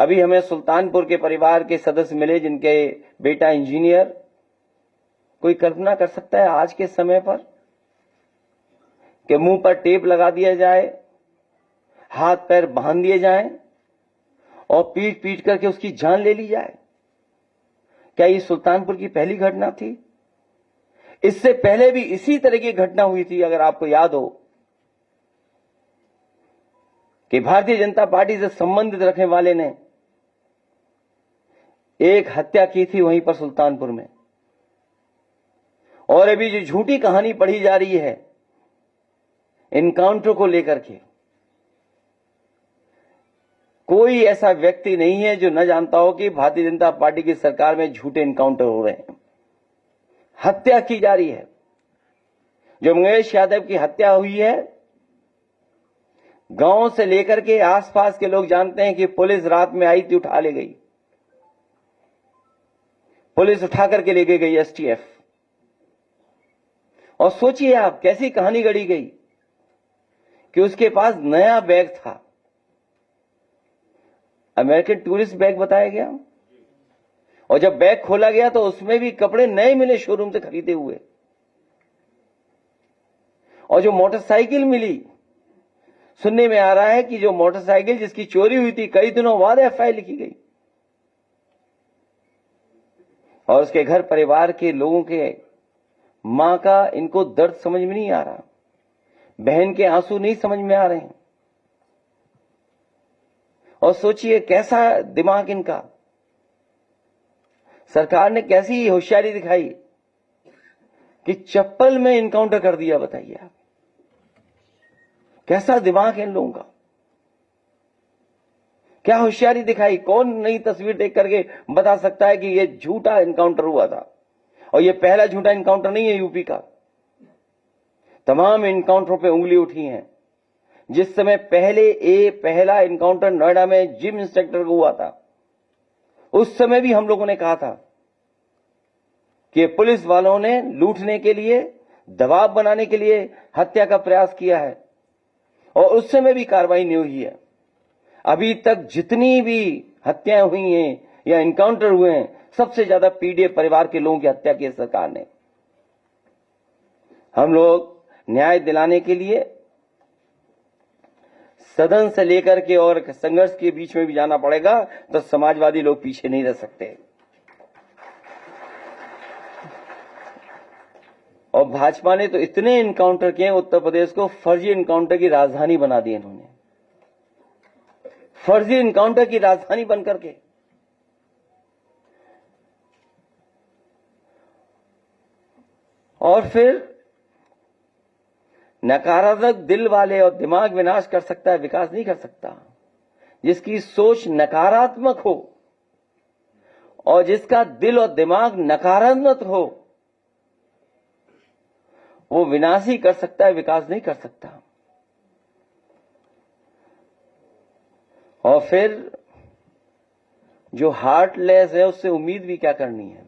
अभी हमें सुल्तानपुर के परिवार के सदस्य मिले जिनके बेटा इंजीनियर। कोई कल्पना कर सकता है आज के समय पर कि मुंह पर टेप लगा दिया जाए, हाथ पैर बांध दिए जाएं और पीट पीट करके उसकी जान ले ली जाए? क्या ये सुल्तानपुर की पहली घटना थी? इससे पहले भी इसी तरह की घटना हुई थी। अगर आपको याद हो कि भारतीय जनता पार्टी से संबंधित रखने वाले ने एक हत्या की थी वहीं पर सुल्तानपुर में। और अभी जो झूठी कहानी पढ़ी जा रही है इनकाउंटर को लेकर के, कोई ऐसा व्यक्ति नहीं है जो न जानता हो कि भारतीय जनता पार्टी की सरकार में झूठे इनकाउंटर हो रहे हैं, हत्या की जा रही है। जो मंगेश यादव की हत्या हुई है, गांव से लेकर के आसपास के लोग जानते हैं कि पुलिस रात में आई थी, उठा ले गई, पुलिस उठा करके लेके गई एसटीएफ। और सोचिए आप कैसी कहानी गढ़ी गई कि उसके पास नया बैग था, अमेरिकन टूरिस्ट बैग बताया गया, और जब बैग खोला गया तो उसमें भी कपड़े नए मिले शोरूम से खरीदे हुए। और जो मोटरसाइकिल मिली, सुनने में आ रहा है कि जो मोटरसाइकिल जिसकी चोरी हुई थी कई दिनों बाद एफआईआर लिखी गई और उसके घर परिवार के लोगों के मां का इनको दर्द समझ में नहीं आ रहा, बहन के आंसू नहीं समझ में आ रहे हैं। और सोचिए कैसा दिमाग इनका। सरकार ने कैसी होशियारी दिखाई कि चप्पल में इनकाउंटर कर दिया। बताइए आप कैसा दिमाग है इन लोगों का, क्या होशियारी दिखाई। कौन नई तस्वीर देख करके बता सकता है कि यह झूठा इनकाउंटर हुआ था? और यह पहला झूठा इनकाउंटर नहीं है यूपी का, तमाम इनकाउंटरों पे उंगली उठी है। जिस समय पहला इनकाउंटर नोएडा में जिम इंस्पेक्टर को हुआ था, उस समय भी हम लोगों ने कहा था कि पुलिस वालों ने लूटने के लिए, दबाव बनाने के लिए हत्या का प्रयास किया है, और उस समय भी कार्रवाई नहीं हुई है। अभी तक जितनी भी हत्याएं हुई हैं या इनकाउंटर हुए हैं, सबसे ज्यादा पीड़ित परिवार के लोगों की हत्या की सरकार ने। हम लोग न्याय दिलाने के लिए सदन से लेकर के और संघर्ष के बीच में भी जाना पड़ेगा, तो समाजवादी लोग पीछे नहीं रह सकते। और भाजपा ने तो इतने इनकाउंटर किए, उत्तर प्रदेश को फर्जी इनकाउंटर की राजधानी बना दी इन्होंने, फर्जी इनकाउंटर की राजधानी बनकर के। और फिर नकारात्मक दिल वाले, और दिमाग विनाश कर सकता है, विकास नहीं कर सकता। जिसकी सोच नकारात्मक हो और जिसका दिल और दिमाग नकारात्मक हो, वो विनाश ही कर सकता है, विकास नहीं कर सकता। और फिर जो हार्टलेस है उससे उम्मीद भी क्या करनी है?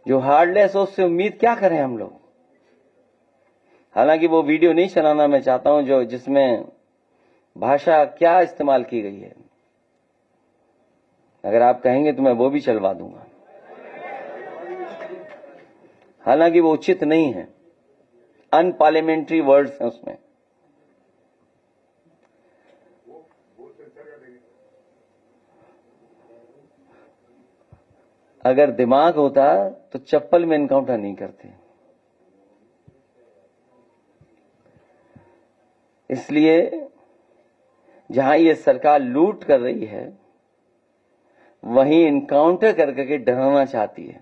जो हार्टलेस है उससे उम्मीद क्या करें हम लोग? हालांकि वो वीडियो नहीं चलाना मैं चाहता हूं जो जिसमें भाषा क्या इस्तेमाल की गई है। अगर आप कहेंगे तो मैं वो भी चलवा दूंगा, हालांकि वो उचित नहीं है, अनपार्लियामेंट्री वर्ड्स हैं उसमें। अगर दिमाग होता तो चप्पल में एनकाउंटर नहीं करते। इसलिए जहां ये सरकार लूट कर रही है, वहीं इनकाउंटर करके डराना चाहती है,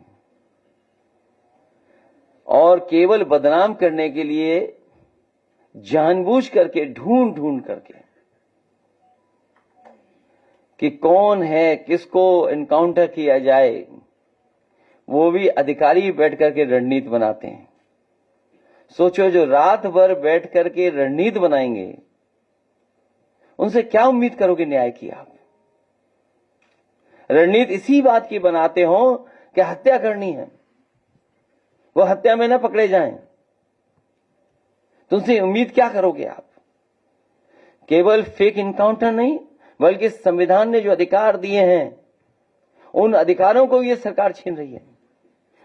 और केवल बदनाम करने के लिए जानबूझ करके ढूंढ ढूंढ करके कि कौन है, किसको इनकाउंटर किया जाए, वो भी अधिकारी बैठ करके रणनीति बनाते हैं। सोचो, जो रात भर बैठ करके रणनीति बनाएंगे, उनसे क्या उम्मीद करोगे न्याय की आप? रणनीति इसी बात की बनाते हो कि हत्या करनी है, वो हत्या में न पकड़े जाएं, तुमसे उम्मीद क्या करोगे आप? केवल फेक इनकाउंटर नहीं, बल्कि संविधान ने जो अधिकार दिए हैं उन अधिकारों को ये सरकार छीन रही है।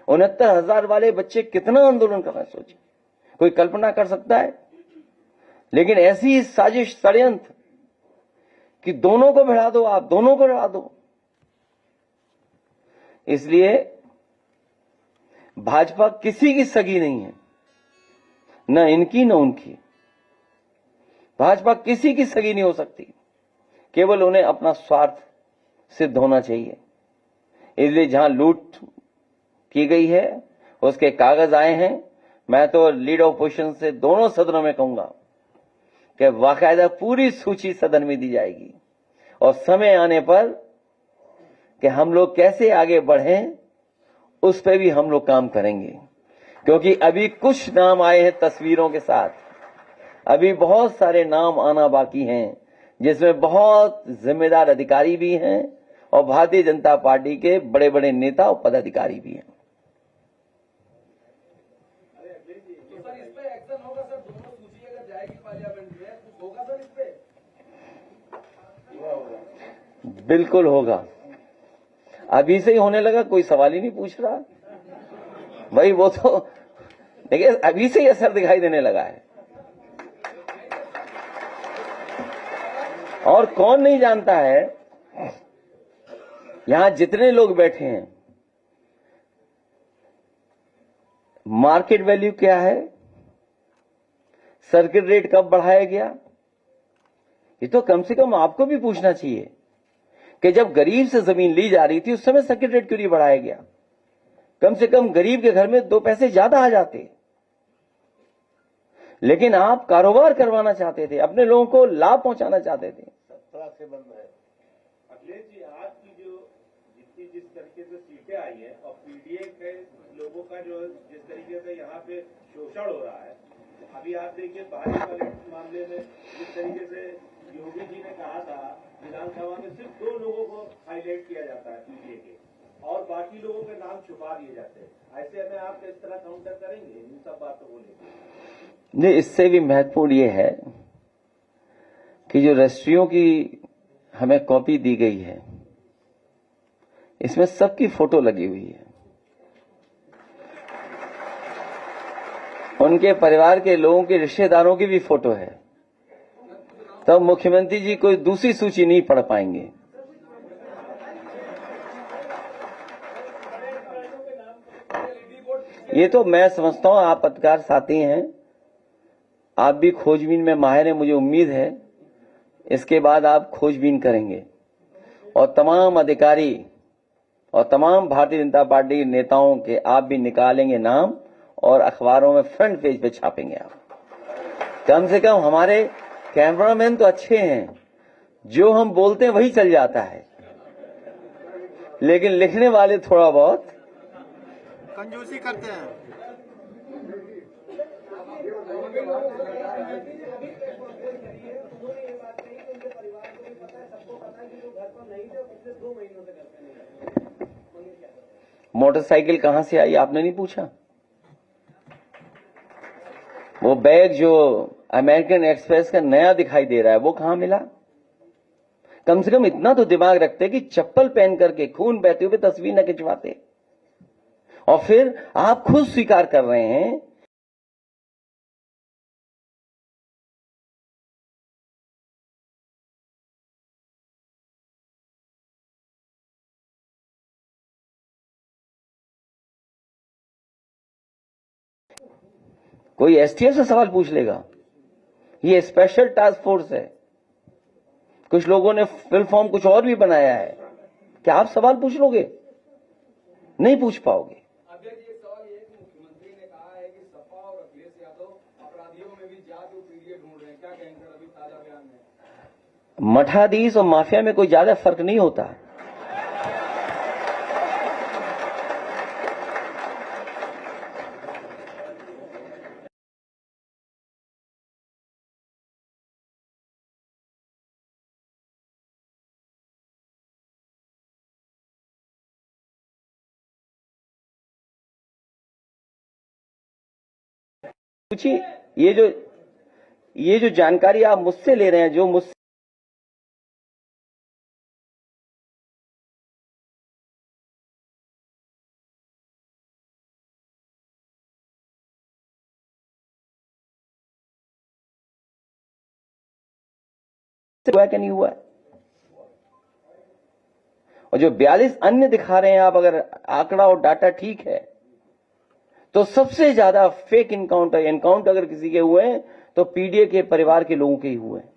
69,000 वाले बच्चे कितना आंदोलन कर रहे हैं, सोचिए, कोई कल्पना कर सकता है। लेकिन ऐसी साजिश, षड्यंत्र कि दोनों को भिड़ा दो, आप दोनों को भिड़ा दो। इसलिए भाजपा किसी की सगी नहीं है, न इनकी न उनकी। भाजपा किसी की सगी नहीं हो सकती, केवल उन्हें अपना स्वार्थ सिद्ध होना चाहिए। इसलिए जहां लूट की गई है उसके कागज आए हैं। मैं तो लीडर ऑपोजिशन से दोनों सदनों में कहूंगा कि बाकायदा पूरी सूची सदन में दी जाएगी और समय आने पर कि हम लोग कैसे आगे बढ़ें उस पर भी हम लोग काम करेंगे। क्योंकि अभी कुछ नाम आए हैं तस्वीरों के साथ, अभी बहुत सारे नाम आना बाकी हैं, जिसमें बहुत जिम्मेदार अधिकारी भी हैं और भारतीय जनता पार्टी के बड़े बड़े नेता और पदाधिकारी भी हैं। बिल्कुल होगा, अभी से ही होने लगा, कोई सवाल ही नहीं पूछ रहा भाई। वो तो देखिए अभी से ही असर दिखाई देने लगा है। और कौन नहीं जानता है, यहां जितने लोग बैठे हैं, मार्केट वैल्यू क्या है, सर्किट रेट कब बढ़ाया गया, ये तो कम से कम आपको भी पूछना चाहिए कि जब गरीब से जमीन ली जा रही थी उस समय सर्किट रेट क्यों नहीं बढ़ाया गया। कम से कम गरीब के घर में 2 पैसे ज्यादा आ जाते। लेकिन आप कारोबार करवाना चाहते थे, अपने लोगों को लाभ पहुंचाना चाहते थे। से बंद है। अखिलेश जी, आज की जो जिस तरीके से सीटें आई है और पीडीए के लोगों का जो जिस तरीके से यहाँ पे शोषण हो रहा है, अभी आप देखिए भारी वाले मामले में जिस तरीके से योगी जी ने कहा था विधानसभा में सिर्फ 2 लोगों को हाईलाइट किया जाता है पीडीए के और बाकी लोगों के नाम छुपा दिए जाते हैं। ऐसे में आप किस तरह काउंटर करेंगे इन सब बातों को लेकर? नहीं, इससे भी महत्वपूर्ण ये है कि जो रजिस्ट्रियों की हमें कॉपी दी गई है इसमें सबकी फोटो लगी हुई है, उनके परिवार के लोगों के रिश्तेदारों की भी फोटो है। तब मुख्यमंत्री जी कोई दूसरी सूची नहीं पढ़ पाएंगे। ये तो मैं समझता हूं, आप पत्रकार साथी हैं, आप भी खोजबीन में माहिर हैं, मुझे उम्मीद है इसके बाद आप खोजबीन करेंगे और तमाम अधिकारी और तमाम भारतीय जनता पार्टी के नेताओं के आप भी निकालेंगे नाम और अखबारों में फ्रंट पेज पे छापेंगे आप। कम से कम हमारे कैमरामैन तो अच्छे हैं, जो हम बोलते हैं वही चल जाता है, लेकिन लिखने वाले थोड़ा बहुत कंजूसी करते हैं। मोटरसाइकिल कहां से आई आपने नहीं पूछा? वो बैग जो अमेरिकन एक्सप्रेस का नया दिखाई दे रहा है वो कहां मिला? कम से कम इतना तो दिमाग रखते कि चप्पल पहन करके खून बहते हुए तस्वीर न खिंचवाते। और फिर आप खुद स्वीकार कर रहे हैं कोई एसटीएफ से सवाल पूछ लेगा। ये स्पेशल टास्क फोर्स है, कुछ लोगों ने फिल फॉर्म कुछ और भी बनाया है। क्या आप सवाल पूछ लोगे? नहीं पूछ पाओगे। सवाल ये कि मुख्यमंत्री ने कहा है कि सपा और अखिलेश यादव अपराधियों में भी जादू पीडीए ढूंढ रहे हैं, क्या कहेंगे अभी ताजा बयान में? मठाधीश और माफिया में कोई ज्यादा फर्क नहीं होता। पूछिए, ये जो जानकारी आप मुझसे ले रहे हैं, जो मुझसे हुआ है कि नहीं हुआ है? और जो 42 अन्य दिखा रहे हैं आप, अगर आंकड़ा और डाटा ठीक है, तो सबसे ज्यादा फेक एनकाउंटर अगर किसी के हुए हैं तो पीडीए के परिवार के लोगों के ही हुए हैं।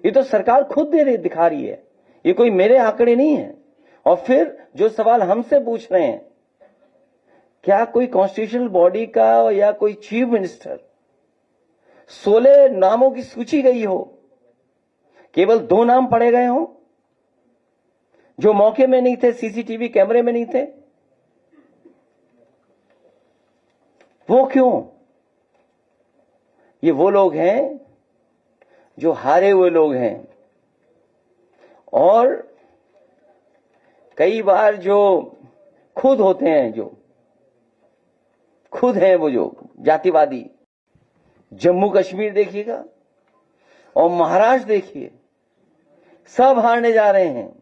ये तो सरकार खुद दिखा रही है, ये कोई मेरे आंकड़े नहीं है। और फिर जो सवाल हमसे पूछ रहे हैं, क्या कोई कॉन्स्टिट्यूशनल बॉडी का या कोई चीफ मिनिस्टर 16 नामों की सूची गई हो, केवल 2 नाम पढ़े गए हों जो मौके में नहीं थे, सीसीटीवी कैमरे में नहीं थे? वो क्यों? ये वो लोग हैं जो हारे हुए लोग हैं, और कई बार जो खुद होते हैं, जो खुद हैं वो जो जातिवादी। जम्मू कश्मीर देखिएगा और महाराष्ट्र देखिए, सब हारने जा रहे हैं।